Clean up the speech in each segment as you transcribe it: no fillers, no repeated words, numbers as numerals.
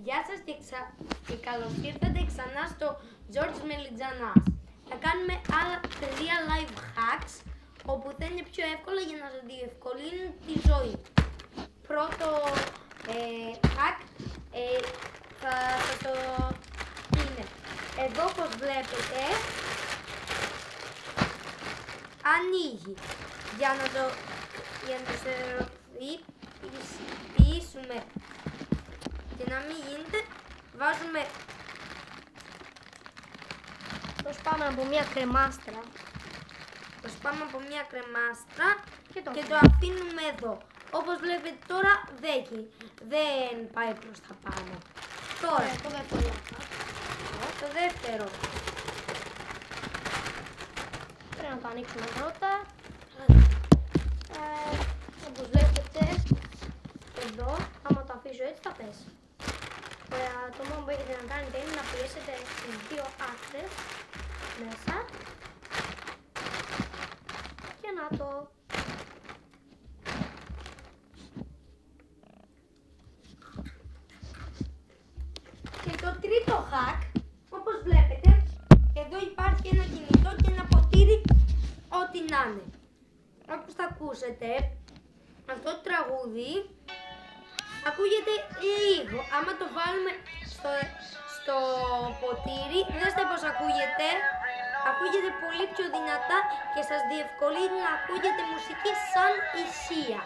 Γεια σας και καλώς ήρθατε ξανά στο George Melitzanas. Θα κάνουμε άλλα 3 live hacks, όπου θα είναι πιο εύκολα για να σας διευκολύνουν τη ζωή. Πρώτο hack θα το είναι εδώ, όπως βλέπετε, ανοίγει. Για να το στερεοποιήσουμε και να μην γίνεται, βάζουμε Το σπάμε από μια κρεμάστρα. και το αφήνουμε εδώ. Όπως βλέπετε τώρα δεν πάει προς τα πάνω. Τώρα το δεύτερο. Πρέπει να το ανοίξουμε πρώτα. Όπως βλέπετε εδώ, άμα το αφήσω έτσι θα πέσει. Το μόνο που έχετε να κάνετε είναι να πιέσετε τις δύο άκρες μέσα και να το... Και το τρίτο hack, όπως βλέπετε, εδώ υπάρχει ένα κινητό και ένα ποτήρι, ό,τι να είναι. Όπως θα ακούσετε, αυτό το τραγούδι ακούγεται λίγο. Άμα το βάλουμε στο ποτήρι, δέστε πως ακούγεται. Ακούγεται πολύ πιο δυνατά και σας διευκολύνει να ακούγεται μουσική σαν ησία.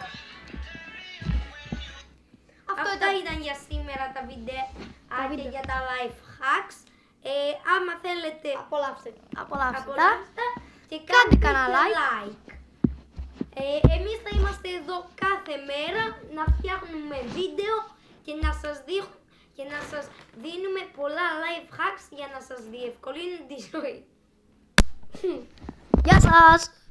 Αυτά ήταν για σήμερα τα βιντεάκια για τα life hacks. Άμα θέλετε, Απολαύστε τα και Κάντε κάντε κανένα like. Εμείς θα είμαστε εδώ κάθε μέρα να φτιάχνουμε βίντεο και να σας δίνουμε πολλά life hacks για να σας διευκολύνουν τη ζωή. Γεια σας!